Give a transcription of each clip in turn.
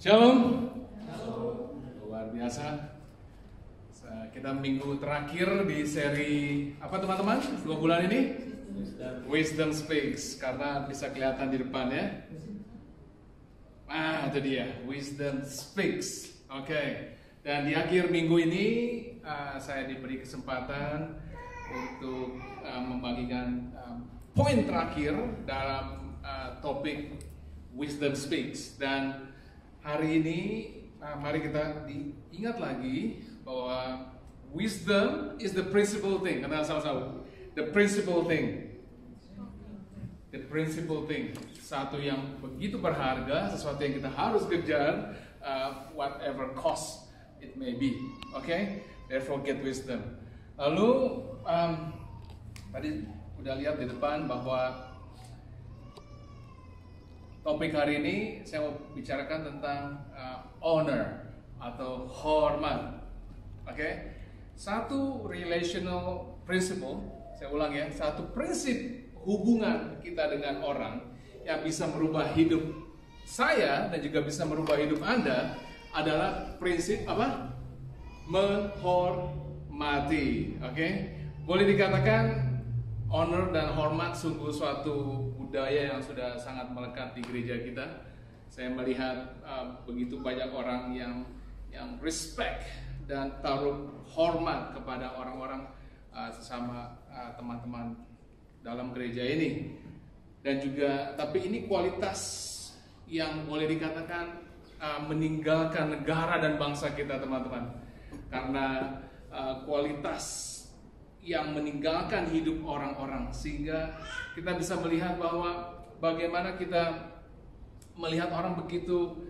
Shalom. Luar biasa. Kita minggu terakhir di seri apa teman-teman? 2 bulan ini? Wisdom Speaks. Karena bisa kelihatan di depan ya. Itu dia, Wisdom Speaks. Oke. Dan di akhir minggu ini saya diberi kesempatan untuk membagikan poin terakhir dalam topik Wisdom Speaks. Dan hari ini mari kita diingat lagi bahwa wisdom is the principal thing. Kata sama-sama, the principal thing. The principal thing. Satu yang begitu berharga, sesuatu yang kita harus kejar, whatever cost it may be. Okay? Therefore get wisdom. Lalu tadi udah lihat di depan bahwa topik hari ini saya mau bicarakan tentang honor atau hormat. Oke? Satu relational principle, saya ulang ya, satu prinsip hubungan kita dengan orang yang bisa merubah hidup saya dan juga bisa merubah hidup Anda adalah prinsip apa? Menghormati. Oke? Boleh dikatakan honor dan hormat sungguh suatu budaya yang sudah sangat melekat di gereja kita. Saya melihat begitu banyak orang yang respect dan taruh hormat kepada orang-orang sesama teman-teman dalam gereja ini. Dan juga, tapi ini kualitas yang boleh dikatakan meninggalkan negara dan bangsa kita, teman-teman. Karena kualitas yang meninggalkan hidup orang-orang, sehingga kita bisa melihat bahwa bagaimana kita melihat orang begitu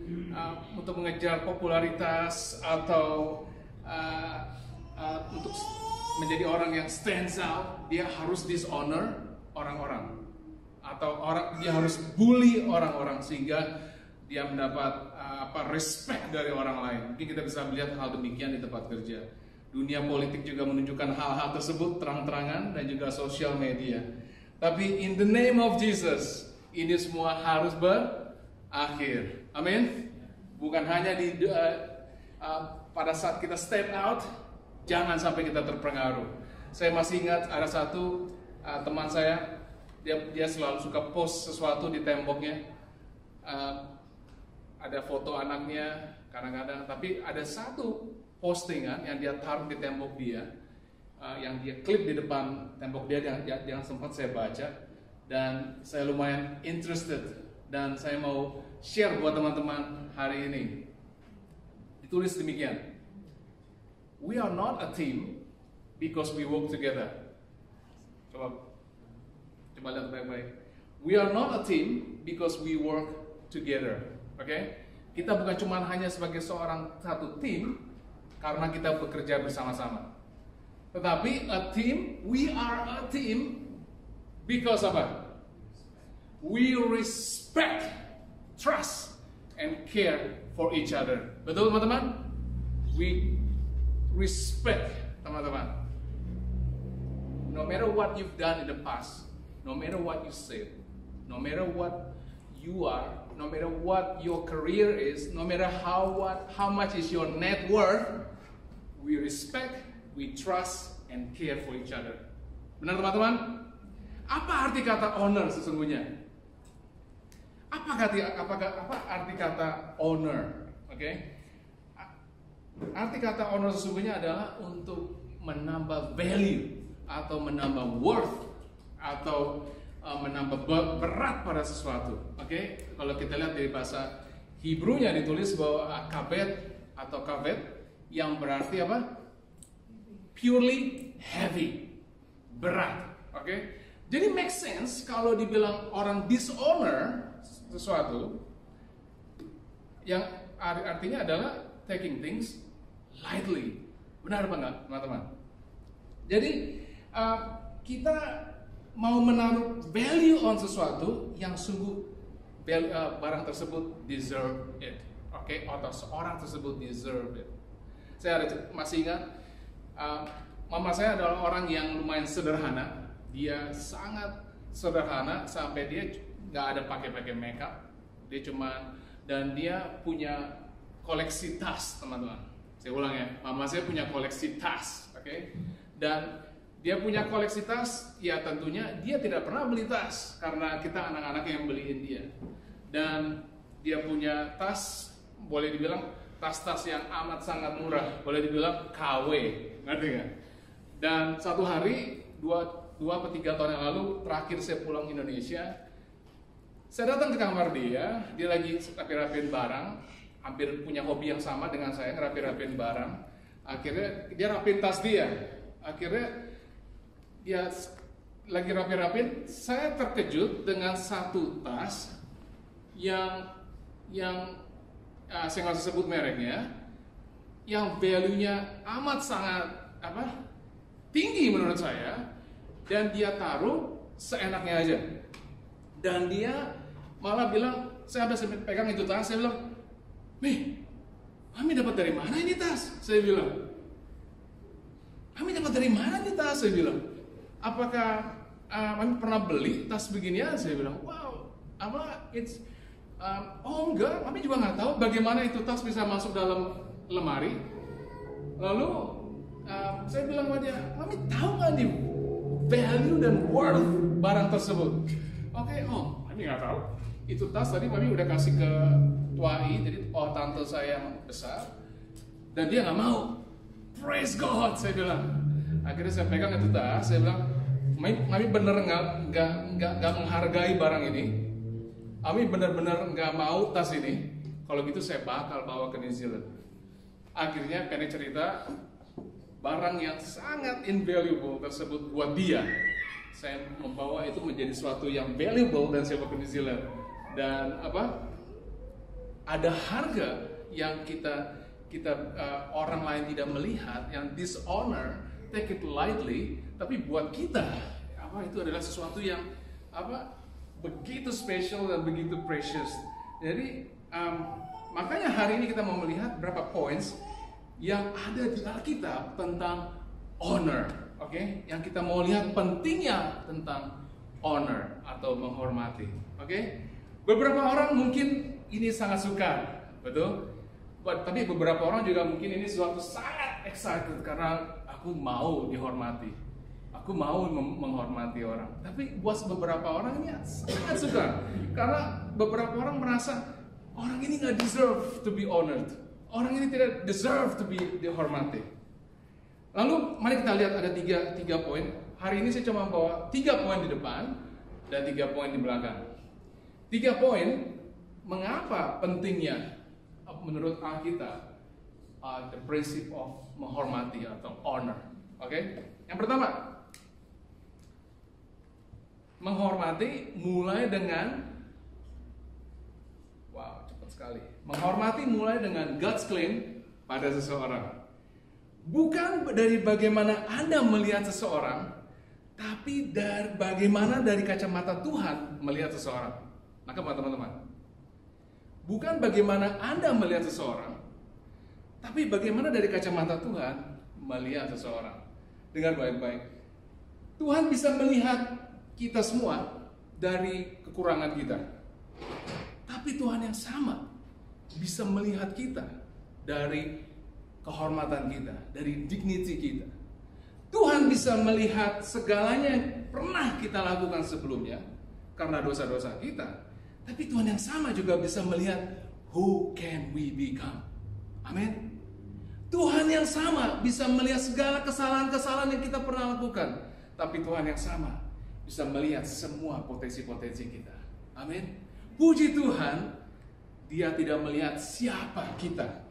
untuk mengejar popularitas atau untuk menjadi orang yang stands out, dia harus dishonor orang-orang atau dia harus bully orang-orang sehingga dia mendapat respect dari orang lain. Mungkin kita bisa melihat hal demikian di tempat kerja. Dunia politik juga menunjukkan hal-hal tersebut terang-terangan dan juga sosial media. Tapi in the name of Jesus, ini semua harus berakhir. Amin. Bukan hanya pada saat kita step out, jangan sampai kita terpengaruh. Saya masih ingat ada satu teman saya, dia selalu suka post sesuatu di temboknya. Ada foto anaknya kadang-kadang, tapi ada satu postingan yang dia taruh di tembok dia, yang dia klip di depan tembok dia, yang sempat saya baca dan saya lumayan interested dan saya mau share buat teman-teman hari ini. Ditulis demikian: we are not a team because we work together. Coba lihat baik-baik. We are not a team because we work together. Oke? Kita bukan cuma hanya sebagai satu tim karena kita bekerja bersama-sama. Tetapi we are a team because apa? We respect, trust, and care for each other. Betul teman-teman? We respect, teman-teman. No matter what you've done in the past, no matter what you said, no matter what you are, no matter what your career is, no matter how much is your net worth, we respect, we trust, and care for each other. Benar teman-teman? Apa arti kata honor sesungguhnya? Apa arti kata honor? Oke? Arti kata honor sesungguhnya adalah untuk menambah value atau menambah worth atau menambah berat pada sesuatu. Oke? Kalau kita lihat dari bahasa Hebrew-nya ditulis bahwa kabet atau kabet yang berarti apa? Purely heavy, berat. Oke? Jadi make sense kalau dibilang orang dishonor sesuatu, yang artinya adalah taking things lightly. Benar apa enggak, teman-teman? Jadi kita mau menaruh value on sesuatu yang sungguh barang tersebut deserve it. Oke? Atau seorang tersebut deserve it. Saya masih ingat, mama saya adalah orang yang lumayan sederhana. Dia sangat sederhana sampai dia nggak ada pakai makeup. Dia cuma, dan dia punya koleksi tas, teman-teman. Saya ulang ya, mama saya punya koleksi tas, oke? Dan dia punya koleksi tas, ya tentunya dia tidak pernah beli tas karena kita anak-anak yang beliin dia. Dan dia punya tas, boleh dibilang tas-tas yang amat sangat murah, boleh dibilang KW, ngerti nggak? Dan satu hari, dua atau 3 tahun yang lalu, terakhir saya pulang Indonesia, saya datang ke kamar dia lagi rapi-rapiin barang, hampir punya hobi yang sama dengan saya, rapi-rapiin barang. Akhirnya dia rapiin tas dia. Akhirnya dia lagi rapi-rapiin, saya terkejut dengan satu tas yang saya nggak usah sebut mereknya, yang value-nya amat sangat tinggi menurut saya, dan dia taruh seenaknya aja. Dan dia malah bilang, saya pegang itu tas, saya bilang, "Nih, Mami dapat dari mana ini tas?" Saya bilang, "Mami dapat dari mana ini tas?" Saya bilang, "Apakah Mami pernah beli tas beginian?" Saya bilang, "Wow, oh enggak, Mami juga nggak tahu bagaimana itu tas bisa masuk dalam lemari." Lalu saya bilang sama dia, "Mami tahu nggak nih value dan worth barang tersebut?" Oke, Mami nggak tahu. Itu tas tadi Mami udah kasih ke tuai, jadi tante saya yang besar, dan dia nggak mau. Praise God, saya bilang. Akhirnya saya pegang itu tas, saya bilang, Mami bener nggak menghargai barang ini. Mami bener-bener nggak mau tas ini. Kalau gitu saya bakal bawa ke New Zealand. Akhirnya pendek cerita, barang yang sangat invaluable tersebut buat dia, saya membawa itu menjadi sesuatu yang valuable dan saya bawa ke New Zealand. Dan ada harga yang kita orang lain tidak melihat, yang dishonor, take it lightly, tapi buat kita itu adalah sesuatu yang begitu special dan begitu precious. Jadi makanya hari ini kita mau melihat berapa points yang ada di Alkitab tentang honor, oke? Yang kita mau lihat pentingnya tentang honor atau menghormati, oke? Beberapa orang mungkin ini sangat suka, betul? Tapi beberapa orang juga mungkin ini sesuatu sangat excited karena aku mau dihormati, aku mau menghormati orang. Tapi buat beberapa orang ini sangat suka karena beberapa orang merasa orang ini nggak deserve to be honored, orang ini tidak deserve to be dihormati. Lalu mari kita lihat ada tiga poin. Hari ini saya cuma bawa 3 poin di depan dan 3 poin di belakang. 3 poin mengapa pentingnya menurut Alkitab the principle of menghormati atau honor. Oke? Yang pertama, menghormati mulai dengan cepat sekali. Menghormati mulai dengan God's claim pada seseorang. Bukan dari bagaimana Anda melihat seseorang, tapi bagaimana dari kacamata Tuhan melihat seseorang. Maka teman-teman, bukan bagaimana Anda melihat seseorang, tapi bagaimana dari kacamata Tuhan melihat seseorang. Dengar baik-baik. Tuhan bisa melihat kita semua dari kekurangan kita. Tapi Tuhan yang sama bisa melihat kita dari kehormatan kita, dari dignity kita. Tuhan bisa melihat segalanya yang pernah kita lakukan sebelumnya karena dosa-dosa kita. Tapi Tuhan yang sama juga bisa melihat who can we become. Amin. Tuhan yang sama bisa melihat segala kesalahan-kesalahan yang kita pernah lakukan. Tapi Tuhan yang sama bisa melihat semua potensi-potensi kita. Amin. Puji Tuhan, Dia tidak melihat siapa kita.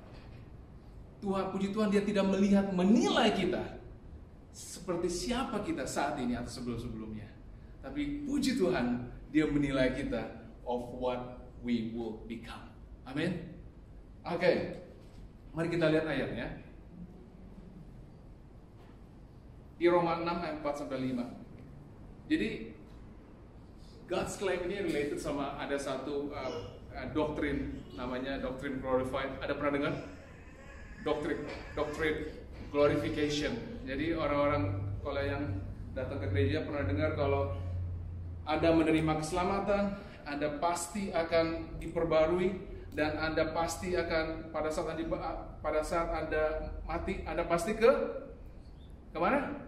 Puji Tuhan, Dia tidak menilai kita seperti siapa kita saat ini atau sebelum-sebelumnya. Tapi puji Tuhan, Dia menilai kita of what we will become. Amin. Oke. Mari kita lihat ayatnya. Di Roma 6 ayat 4-5. Jadi God's claim ini related sama ada satu doktrin namanya doktrin glorified. Ada pernah dengar? Doktrin glorification. Jadi orang-orang kalau yang datang ke gereja pernah dengar kalau Anda menerima keselamatan, Anda pasti akan diperbarui, dan Anda pasti akan pada saat Anda mati, Anda pasti kemana?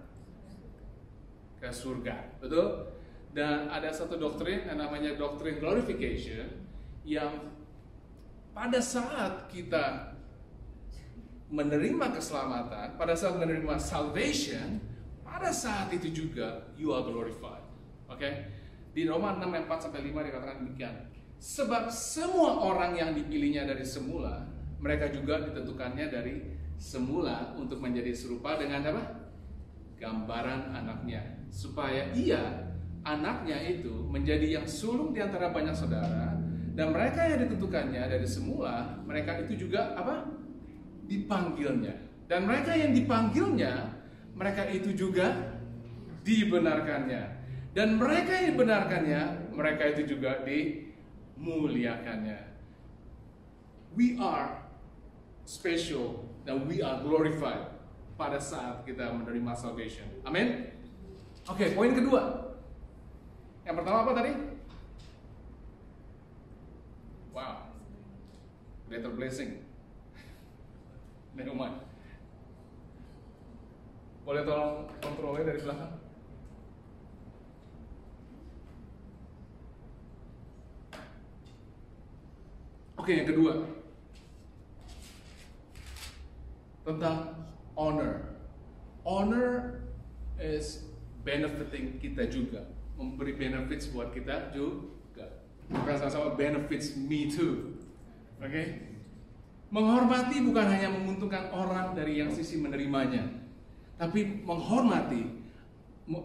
Ke surga, betul? Dan ada satu doktrin yang namanya doktrin glorification, yang pada saat kita menerima keselamatan, pada saat menerima salvation, pada saat itu juga you are glorified. Oke? Di Roma 6 ayat 4 sampai 5 dikatakan demikian. Sebab semua orang yang dipilihnya dari semula, mereka juga ditentukannya dari semula untuk menjadi serupa dengan apa? Gambaran anaknya, supaya ia, anaknya itu, menjadi yang sulung di antara banyak saudara. Dan mereka yang ditentukannya dari semula, mereka itu juga apa? Dipanggilnya. Dan mereka yang dipanggilnya, mereka itu juga dibenarkannya. Dan mereka yang dibenarkannya, mereka itu juga dimuliakannya. We are special dan we are glorified pada saat kita menerima salvation. Amin. Oke, poin kedua. Yang pertama apa tadi? Wow, greater blessing. Never mind. Boleh tolong kontrolnya dari belakang? Oke, yang kedua tentang honor. Honor is benefiting kita juga, memberi benefits buat kita juga. Bukan sama-sama benefits me too. Oke? Menghormati bukan hanya menguntungkan orang dari yang sisi menerimanya, tapi menghormati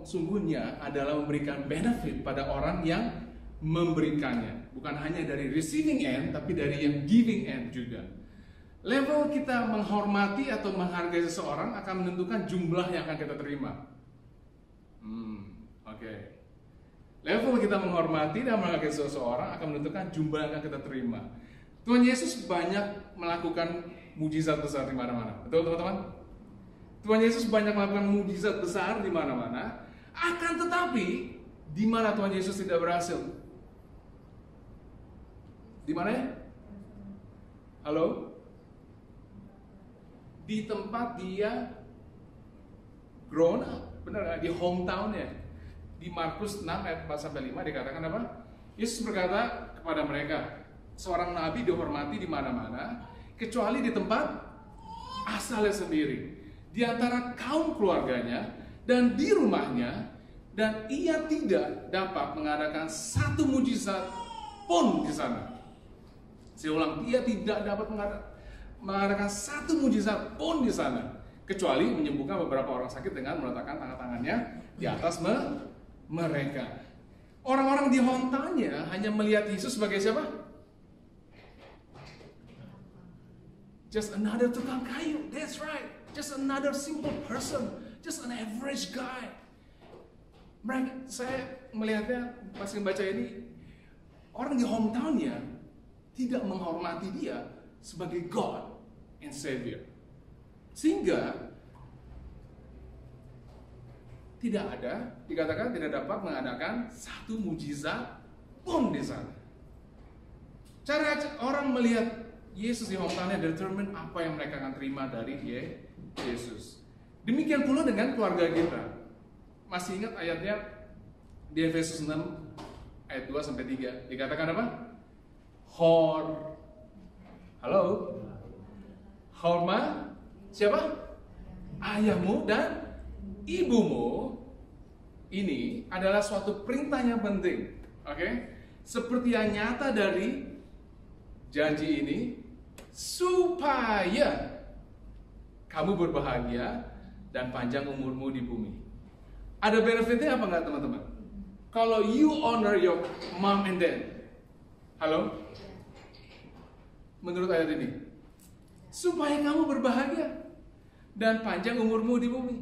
sungguhnya adalah memberikan benefit pada orang yang memberikannya. Bukan hanya dari receiving end, tapi dari yang giving end juga. Level kita menghormati atau menghargai seseorang akan menentukan jumlah yang akan kita terima. Oke. Level kita menghormati dan menghargai seseorang akan menentukan jumlah yang akan kita terima. Tuhan Yesus banyak melakukan mujizat besar di mana-mana. Betul teman-teman? Tuhan Yesus banyak melakukan mujizat besar di mana-mana. Akan tetapi, di mana Tuhan Yesus tidak berhasil? Di mana ya? Halo? Di tempat dia grown up, benar, di hometown-nya. Di Markus 6 ayat 4-5 dikatakan apa? Yesus berkata kepada mereka, seorang nabi dihormati di mana-mana, kecuali di tempat asalnya sendiri, di antara kaum keluarganya dan di rumahnya, dan ia tidak dapat mengadakan satu mujizat pun di sana. Saya ulang, ia tidak dapat mengadakan satu mujizat pun di sana, kecuali menyembuhkan beberapa orang sakit dengan meletakkan tangan-tangannya di atas mereka. Orang-orang di hometown-nya hanya melihat Yesus sebagai siapa? Just another tukang kayu. That's right. Just another simple person. Just an average guy. Saya melihatnya pas membaca ini, orang di hometown-nya tidak menghormati dia sebagai God and Savior. Sehingga dikatakan tidak dapat mengadakan satu mujizat pun di sana. Cara orang melihat Yesus di hometown-nya determine apa yang mereka akan terima dari Yesus. Demikian pula dengan keluarga kita. Masih ingat ayatnya di Efesus 6 ayat 2-3. Dikatakan apa? Hormat siapa? Ayahmu dan ibumu. Ini adalah suatu perintah yang penting. Oke? Seperti yang nyata dari janji ini, supaya kamu berbahagia dan panjang umurmu di bumi. Ada benefitnya apa enggak teman-teman? Kalau you honor your mom and dad. Halo? Menurut ayat ini, supaya kamu berbahagia dan panjang umurmu di bumi.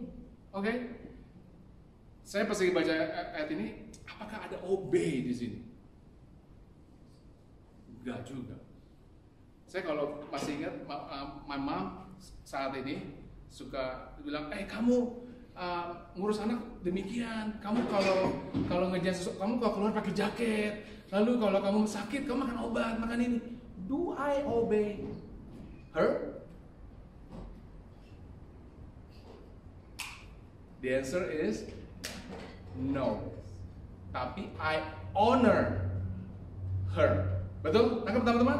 Oke? Saya pas lagi baca ayat ini, apakah ada obey di sini? Enggak juga. Saya kalau masih ingat, my mom saat ini suka bilang, kamu ngurus anak demikian, kamu kalau ngejar sesuatu, kamu kalau keluar pakai jaket, lalu kalau kamu sakit, kamu makan obat, makan ini. Do I obey her? The answer is no. Tapi I honor her. Betul? Nangkep teman-teman?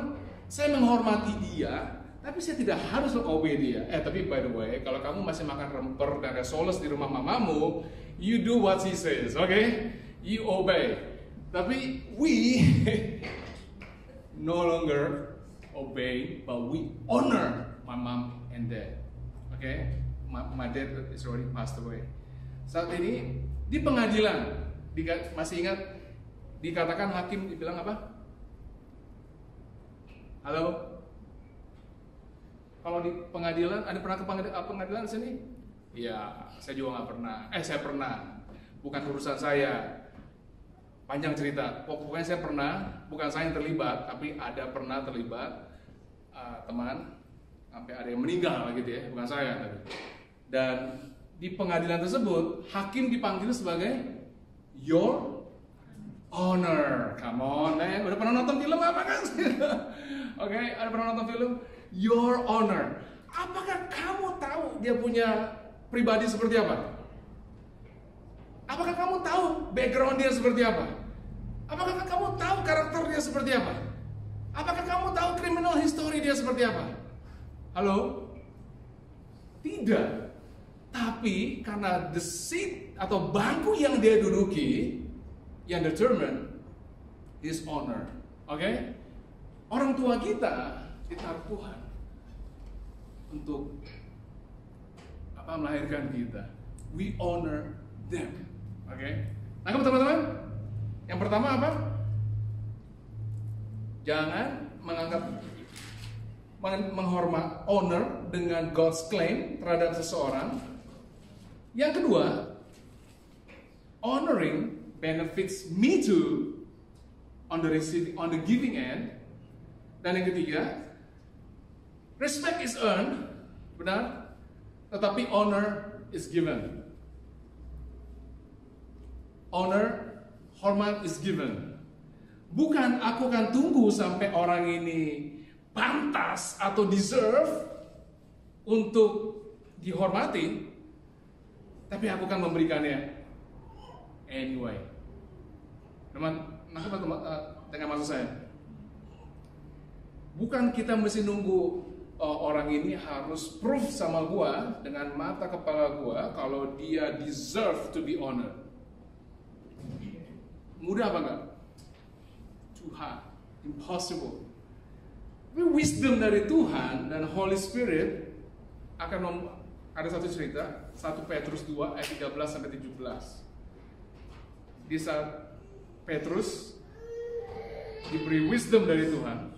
Saya menghormati dia, tapi saya tidak harus obey dia. Tapi by the way, kalau kamu masih makan remper dan resoles di rumah mamamu, you do what she says, okay? You obey. Tapi we no longer obey, but we honor my mom and dad. Okay? My dad is already passed away. Saat ini di pengadilan, masih ingat dikatakan hakim dibilang apa? Halo? Kalau di pengadilan, ada pernah ke pengadilan di sini? Ya, saya juga nggak pernah. Saya pernah. Bukan urusan saya. Panjang cerita. Pokoknya saya pernah, bukan saya yang terlibat, tapi ada pernah terlibat teman sampai ada yang meninggal gitu ya, bukan saya tadi. Dan di pengadilan tersebut, hakim dipanggil sebagai Your Honor. Come on, man. Udah pernah nonton film apa kan? Oke, ada pernah nonton film Your Honor. Apakah kamu tahu dia punya pribadi seperti apa? Apakah kamu tahu background dia seperti apa? Apakah kamu tahu karakter dia seperti apa? Apakah kamu tahu criminal history dia seperti apa? Halo? Tidak. Tapi karena the seat atau bangku yang dia duduki yang determine his honor. Oke? Orang tua kita ditaruh Tuhan untuk melahirkan kita. We honor them. Oke? Nangkep teman-teman? Yang pertama apa? Jangan menghormat honor dengan God's claim terhadap seseorang. Yang kedua, honoring benefits me too on the giving end. Dan yang ketiga, respect is earned, benar, tetapi honor is given. Honor, hormat is given. Bukan aku akan tunggu sampai orang ini pantas atau deserve untuk dihormati, tapi aku akan memberikannya anyway. Teman, dengan maksud saya, bukan kita mesti nunggu orang ini harus proof sama gua dengan mata kepala gua kalau dia deserve to be honored. Mudah apa enggak? Too hard, impossible. Tapi wisdom dari Tuhan dan Holy Spirit akan ada satu cerita, 1 Petrus 2 ayat 13 sampai 17. Di saat Petrus diberi wisdom dari Tuhan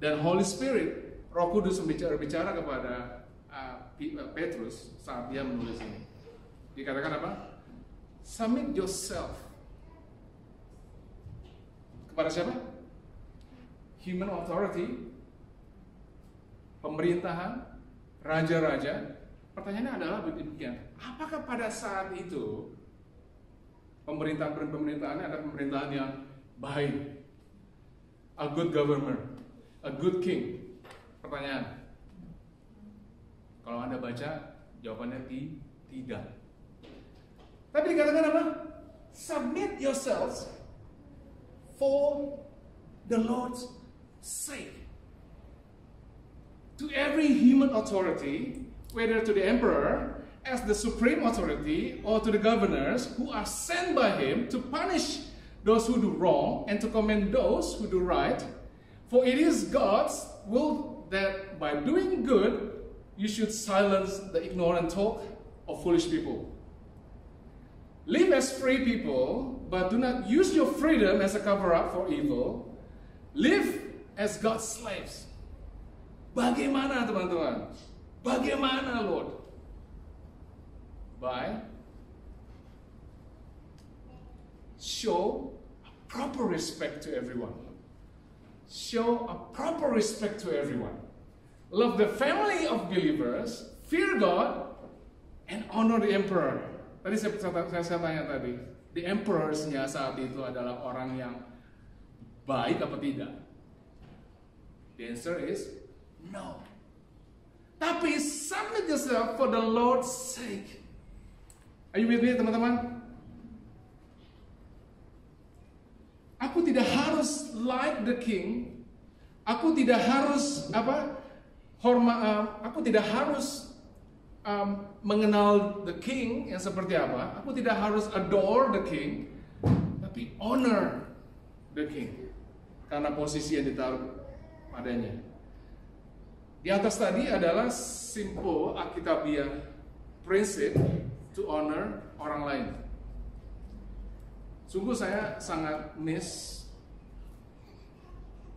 dan Holy Spirit, Roh Kudus berbicara kepada Petrus saat dia menulis ini. Dikatakan apa? Submit yourself kepada siapa? Human authority, pemerintahan, raja-raja. Pertanyaannya adalah demikian, apakah pada saat itu pemerintahannya adalah pemerintahan yang baik, a good government, a good king? Pertanyaan. Kalau Anda baca, jawabannya tidak. Tapi dikatakan apa? Submit yourselves for the Lord's sake. To every human authority, whether to the emperor as the supreme authority or to the governors who are sent by him to punish those who do wrong and to commend those who do right. For it is God's will that by doing good you should silence the ignorant talk of foolish people. Live as free people, but do not use your freedom as a cover-up for evil. Live as God's slaves. Bagaimana teman-teman? Bagaimana Lord? By show a proper respect to everyone. Show a proper respect to everyone. Love the family of believers, fear God, and honor the emperor. Tadi saya tanya tadi, the emperors-nya saat itu adalah orang yang baik apa tidak? The answer is no. Tapi submit yourself for the Lord's sake. Are you with me, teman-teman? Aku tidak harus like the king. Aku tidak harus aku tidak harus mengenal the king yang seperti apa. Aku tidak harus adore the king, tapi honor the king karena posisi yang ditaruh padanya. Di atas tadi adalah simple Alkitabiah prinsip to honor orang lain. Sungguh saya sangat miss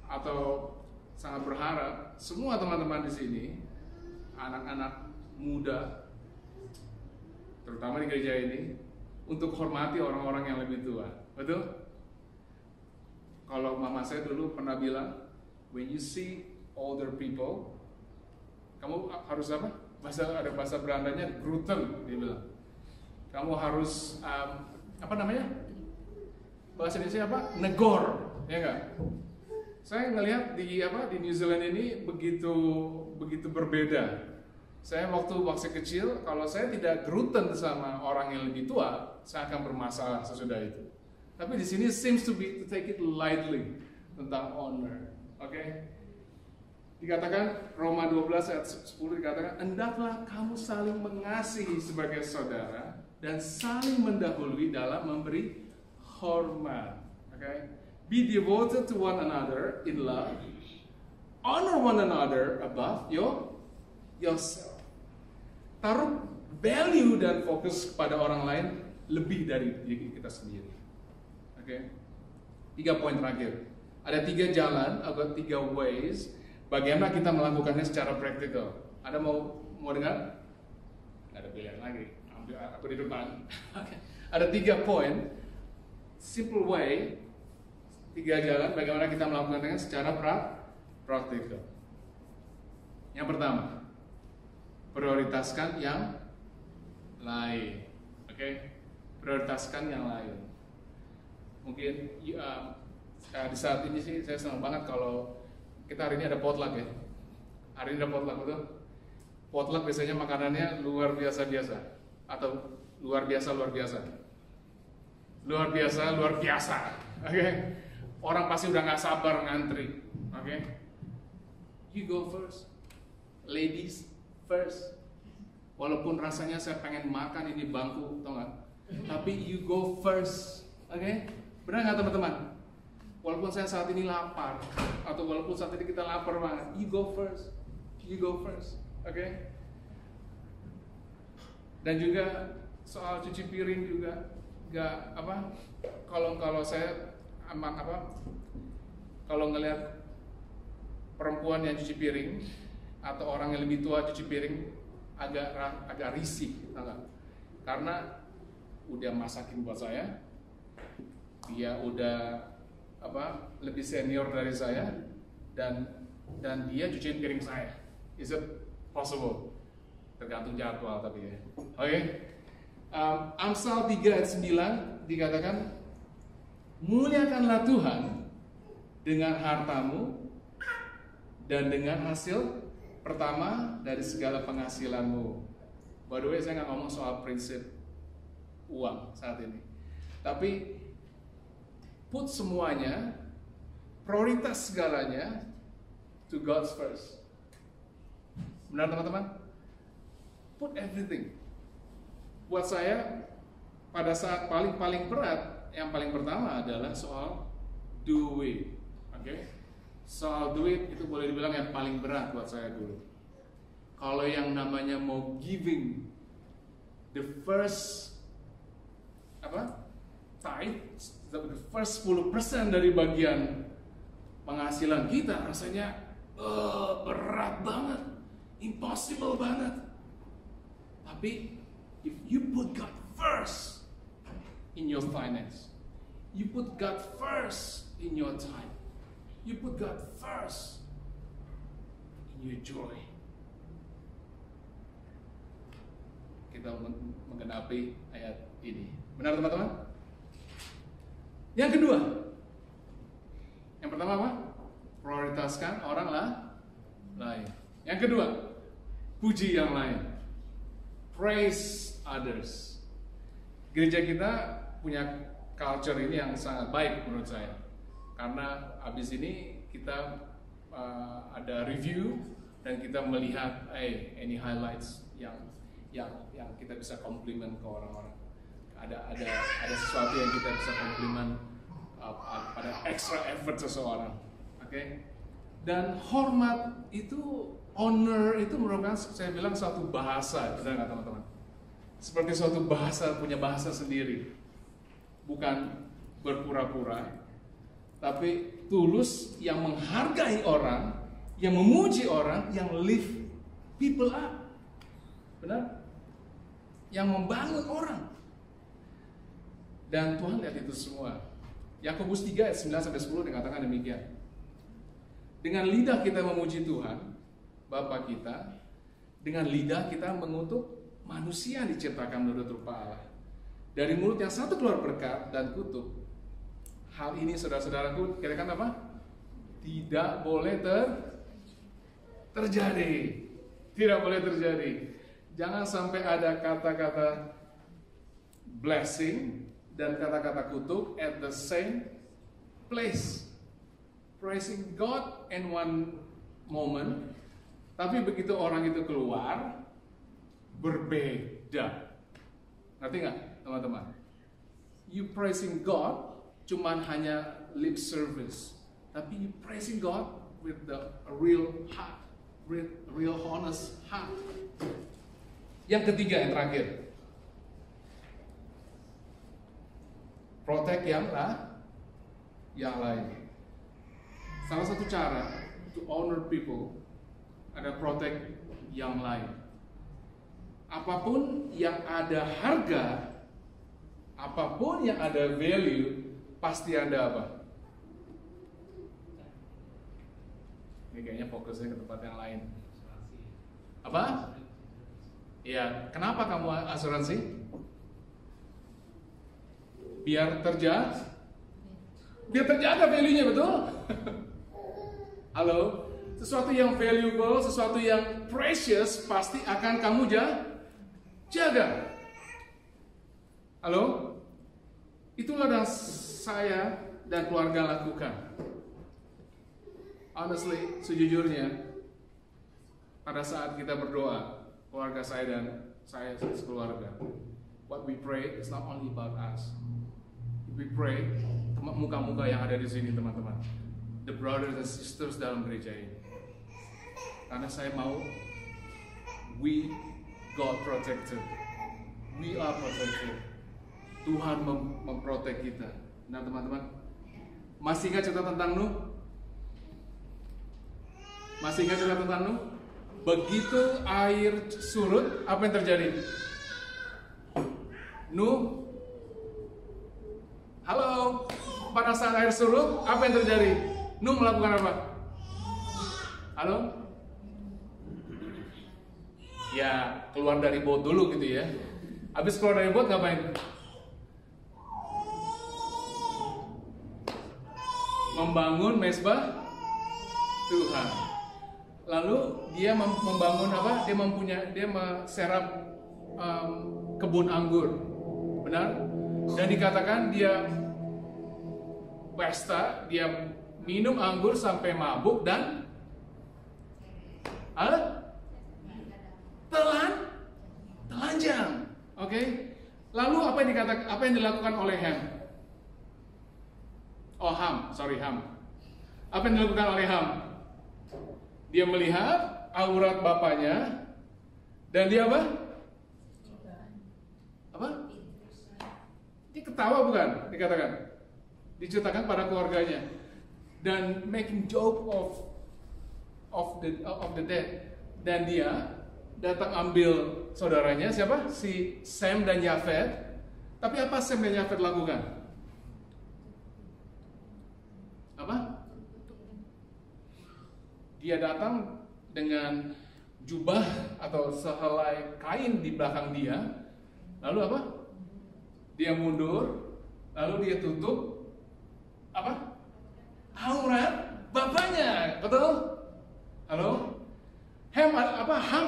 atau sangat berharap semua teman-teman di sini, anak-anak muda, terutama di gereja ini, untuk hormati orang-orang yang lebih tua. Betul? Kalau mama saya dulu pernah bilang, when you see older people, kamu harus apa? Ada bahasa Belandanya, groeten, dia bilang. Kamu harus apa namanya? Bahasa Indonesia apa? Negor, ya enggak? Saya ngelihat di New Zealand ini begitu berbeda. Saya waktu kecil, kalau saya tidak groeten sama orang yang lebih tua, saya akan bermasalah sesudah itu. Tapi di sini seems to take it lightly tentang honor. Oke? Dikatakan Roma 12 ayat 10 dikatakan, hendaklah kamu saling mengasihi sebagai saudara dan saling mendahului dalam memberi hormat. Okay? Be devoted to one another in love. Honor one another above yourself. Taruh value dan fokus kepada orang lain lebih dari diri kita sendiri. Oke? 3 poin terakhir. Ada 3 jalan atau 3 ways bagaimana kita melakukannya secara praktikal. Ada mau dengar? Nggak ada pilihan lagi. Ambil aku di depan. Ada 3 poin. Simple way, 3 jalan bagaimana kita melakukannya secara praktikal. Yang pertama, prioritaskan yang lain. Oke? Prioritaskan yang lain. Mungkin di saat ini sih saya senang banget kalau kita hari ini ada potluck ya. Hari ini ada potluck, betul? Potluck biasanya makanannya luar biasa atau luar biasa. Luar biasa, oke? Orang pasti udah nggak sabar ngantri, oke? You go first, ladies first. Walaupun rasanya saya pengen makan ini bangku, tau nggak? Tapi you go first, oke? Benar nggak teman-teman? Walaupun saya saat ini lapar, atau walaupun saat ini kita lapar banget, you go first, oke? Dan juga soal cuci piring juga. Kalau saya kalau ngelihat perempuan yang cuci piring atau orang yang lebih tua cuci piring agak risih, karena udah masakin buat saya, dia udah lebih senior dari saya, dan dia cuciin piring saya. Is it possible? Tergantung jadwal tapi ya. Oke? Amsal 3 ayat 9 dikatakan, muliakanlah Tuhan dengan hartamu dan dengan hasil pertama dari segala penghasilanmu. By the way, saya nggak ngomong soal prinsip uang saat ini, tapi put semuanya, prioritas segalanya to God's first. Benar teman-teman? Put everything. Buat saya, pada saat paling berat, yang paling pertama adalah soal duit. Oke? Soal duit itu boleh dibilang yang paling berat buat saya dulu. Kalau yang namanya mau giving the first tithe, the first 10% dari bagian penghasilan kita, rasanya berat banget, impossible banget. Tapi if you put God first in your finance, you put God first in your time, you put God first in your joy, kita menggenapi ayat ini. Benar teman-teman? Yang kedua, yang pertama apa? memuaskan orang lain. Yang kedua, puji yang lain. Praise others. Gereja kita punya culture ini yang sangat baik menurut saya. Karena abis ini kita ada review dan kita melihat any highlights yang kita bisa komplimen ke orang-orang. Ada sesuatu yang kita bisa komplimen pada extra effort seseorang. Oke? Dan hormat itu, honor itu merupakan, saya bilang, suatu bahasa, benar nggak teman-teman? Seperti suatu bahasa, punya bahasa sendiri. Bukan berpura-pura, tapi tulus, yang menghargai orang, yang memuji orang, yang lift people up. Benar? Yang membangun orang. Dan Tuhan lihat itu semua. Yakobus 3 ayat 9-10 dikatakan demikian. Dengan lidah kita memuji Tuhan, Bapa kita, dengan lidah kita mengutuk manusia yang diciptakan menurut rupa Allah. Dari mulut yang satu keluar berkat dan kutuk. Hal ini, saudara-saudaraku, kira-kira apa? Tidak boleh terjadi. Tidak boleh terjadi. Jangan sampai ada kata-kata blessing dan kata-kata kutuk at the same place. Praising God in one moment, tapi begitu orang itu keluar, berbeda. Ngerti nggak, teman-teman? You praising God cuman hanya lip service, tapi you praising God with the real heart, with real honest heart. Yang ketiga, yang terakhir, protect yang lain. Salah satu cara to honor people ada protect yang lain. Apapun yang ada harga, apapun yang ada value, pasti ada apa? Ini kayaknya fokusnya ke tempat yang lain. Apa? Ya, kenapa kamu asuransi? Biar terjaga value-nya, betul? Halo? Sesuatu yang valuable, sesuatu yang precious pasti akan kamu jaga. Halo? Itulah yang saya dan keluarga lakukan. Honestly, sejujurnya, pada saat kita berdoa, keluarga saya dan saya sekeluarga, what we pray is not only about us. We pray muka-muka yang ada di sini, teman-teman, the brothers and sisters dalam gereja ini. Karena saya mau we God protected, we are protected. Tuhan memprotek kita. Nah, teman-teman, masih ingat cerita tentang Nuh? Masih ingat cerita tentang Nuh? Begitu air surut, apa yang terjadi? Nuh, halo, pada saat air surut, apa yang terjadi? Nuh melakukan apa? Halo? Ya, keluar dari boat dulu gitu ya. Habis keluar dari boat ngapain? Membangun mezbah Tuhan. Lalu dia membangun apa? Dia serap kebun anggur, benar? Dan dikatakan dia pesta, dia minum anggur sampai mabuk dan telanjang. Oke? Lalu apa yang dilakukan oleh Ham? Ham. Apa yang dilakukan oleh Ham? Dia melihat aurat bapaknya dan dia apa? Dia ketawa, bukan? Dikatakan. Diceritakan pada keluarganya dan making joke of the dead. Dan dia datang ambil saudaranya, siapa? Si Sem dan Yafet. Tapi apa Sem dan Yafet lakukan? Apa? Dia datang dengan jubah atau sehelai kain di belakang dia. Lalu apa? Dia mundur, lalu dia tutup apa? Aurat bapaknya, betul? Halo? Ham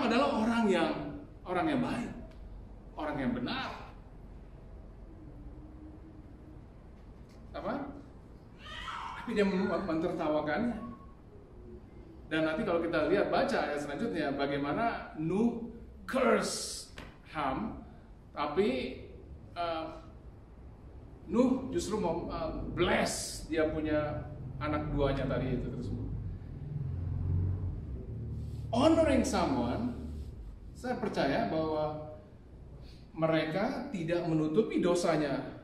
adalah orang yang baik, orang yang benar. Tapi dia mentertawakannya. Dan nanti kalau kita lihat baca ayat selanjutnya, bagaimana Nuh curse Ham, tapi Nuh justru mau bless dia punya anak duanya tadi itu tersebut. Honoring someone, saya percaya bahwa mereka tidak menutupi dosanya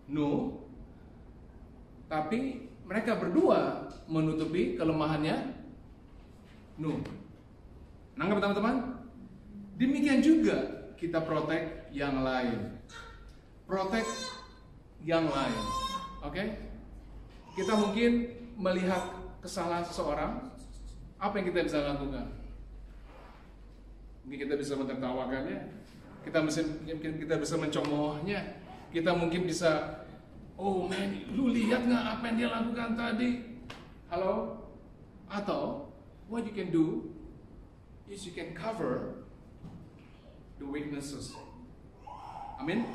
Nuh, tapi mereka berdua menutupi kelemahannya Nuh. Nangkap teman-teman? Demikian juga kita protect yang lain. Protect yang lain. Oke? Kita mungkin melihat kesalahan seseorang, apa yang kita bisa lakukan? Mungkin kita bisa mentertawakannya, kita bisa mencemoohnya, kita mungkin bisa, oh man, lu lihat nggak apa yang dia lakukan tadi? Halo? Atau what you can do is you can cover the weaknesses. Amin.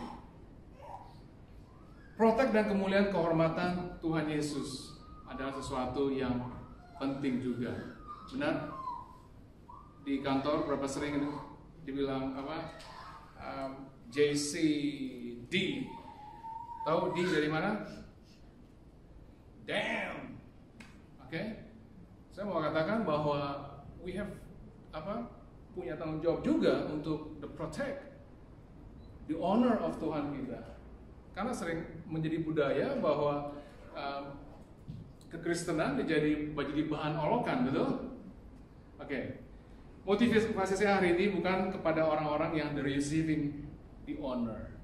Protect dan kemuliaan kehormatan Tuhan Yesus adalah sesuatu yang penting juga. Benar? Di kantor berapa sering dibilang JCD. Tahu D dari mana? Damn. Oke. Saya mau katakan bahwa we have punya tanggung jawab juga untuk protect the honor of Tuhan kita. Karena sering menjadi budaya bahwa kekristenan menjadi bahan olokan, betul? Oke. Motivasi saya hari ini bukan kepada orang-orang yang receiving the honor,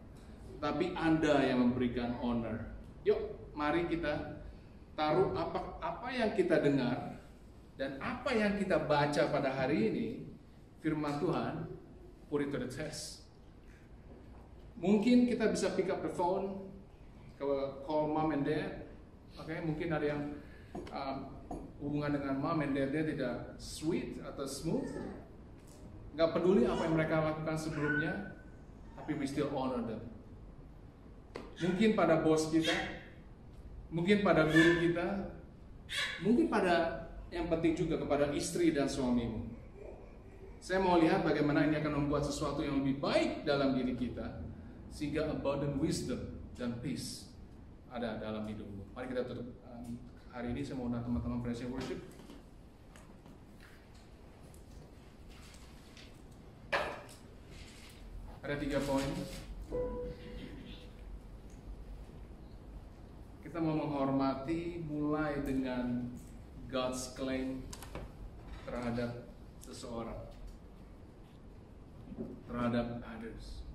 tapi Anda yang memberikan honor. Yuk, mari kita taruh apa yang kita dengar dan apa yang kita baca pada hari ini, firman Tuhan, put it to the test. Mungkin kita bisa pick up the phone, call mom and dad. Oke, mungkin ada yang hubungan dengan mom and dad dia tidak sweet atau smooth. Gak peduli apa yang mereka lakukan sebelumnya, tapi we still honor them. Mungkin pada bos kita, mungkin pada guru kita, mungkin pada yang penting juga kepada istri dan suamimu. Saya mau lihat bagaimana ini akan membuat sesuatu yang lebih baik dalam diri kita, sehingga abundant wisdom dan peace ada dalam hidupmu. Mari kita tutup hari ini. Saya mau undang teman-teman praise and worship. Ada 3 poin. Kita mau menghormati mulai dengan God's claim terhadap seseorang, terhadap others.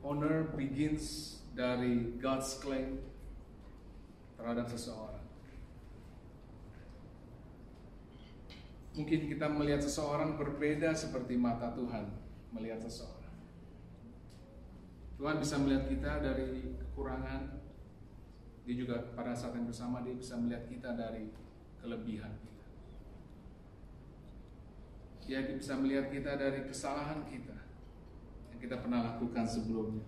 Honor begins dari God's claim terhadap seseorang. Mungkin kita melihat seseorang berbeda seperti mata Tuhan melihat seseorang. Tuhan bisa melihat kita dari kekurangan. Dia juga pada saat yang bersama dia bisa melihat kita dari kelebihan kita. Dia bisa melihat kita dari kesalahan kita yang kita pernah lakukan sebelumnya.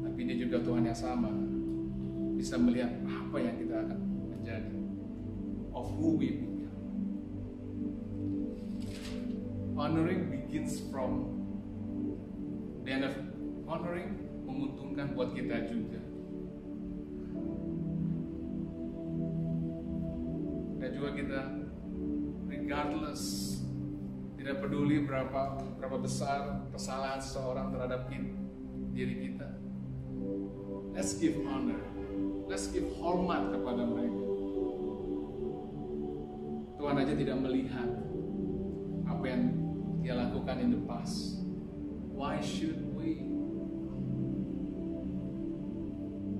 Tapi ini juga Tuhan yang sama bisa melihat apa yang kita akan menjadi, of who we become. Honoring begins from the end of honoring menguntungkan buat kita juga. Dan juga kita regardless, tidak peduli berapa besar kesalahan seseorang terhadap diri kita, let's give honor, let's give hormat kepada mereka. Tuhan aja tidak melihat apa yang dia lakukan in the past. Why should we?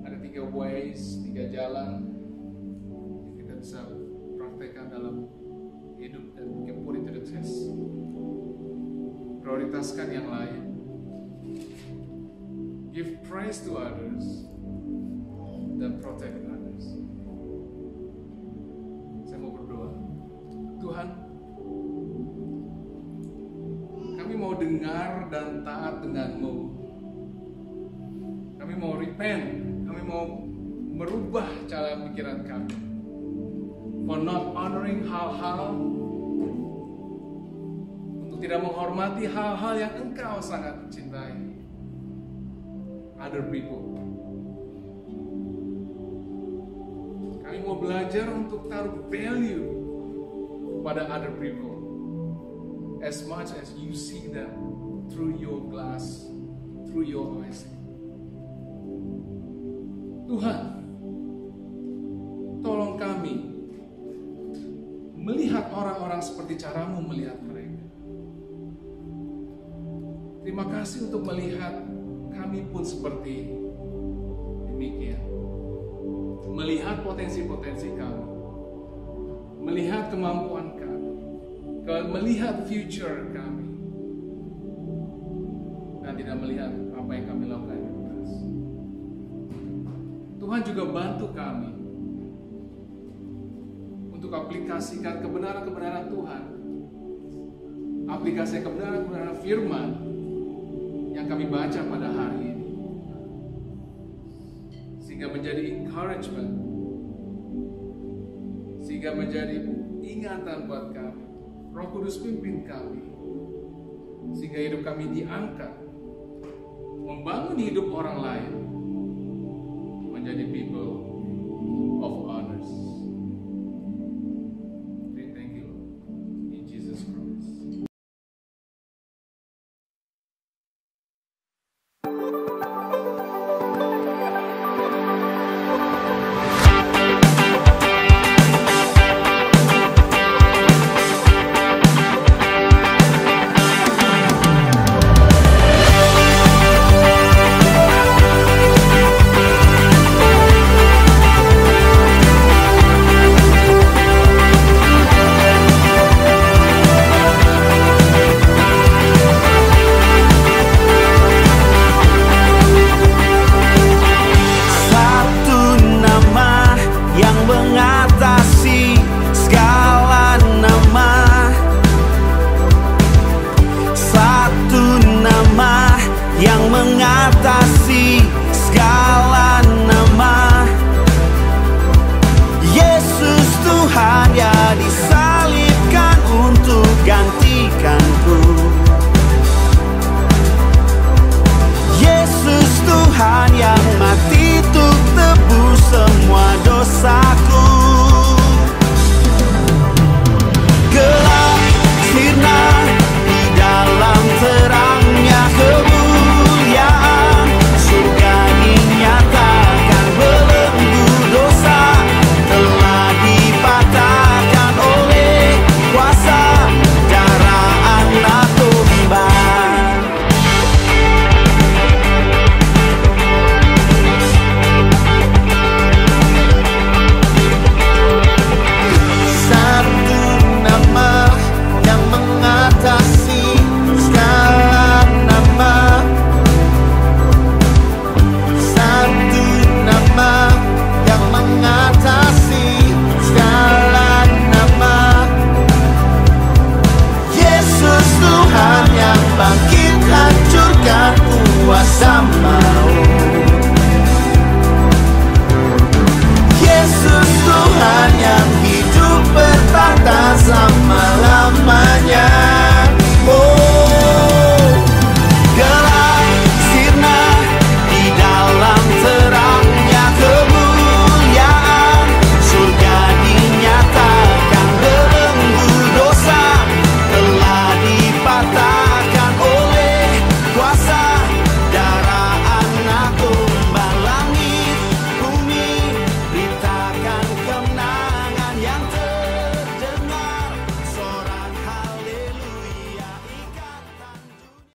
Ada 3 ways, 3 jalan yang kita bisa praktekkan dalam hidup dan mungkin put it to the test. Prioritaskan yang lain. Give praise to others dan protect others. Tuhan, kami mau dengar dan taat denganmu. Kami mau repent, kami mau merubah cara pikiran kami for not honoring hal-hal, untuk tidak menghormati hal-hal yang Engkau sangat cintai, other people. Kami mau belajar untuk taruh value pada other people as much as you see them through your glass, through your eyes. Tuhan, tolong kami melihat orang-orang seperti caramu melihat mereka. Terima kasih untuk melihat kami pun seperti demikian. Melihat potensi-potensi kami, melihat kemampuan kami, melihat future kami, dan tidak melihat apa yang kami lakukan di atas. Tuhan juga bantu kami untuk aplikasikan kebenaran-kebenaran Tuhan, aplikasi kebenaran-kebenaran firman yang kami baca pada hari ini, sehingga menjadi encouragement, sehingga menjadi ingatan buat kami. Roh Kudus pimpin kami, sehingga hidup kami diangkat, membangun hidup orang lain, menjadi people of honors.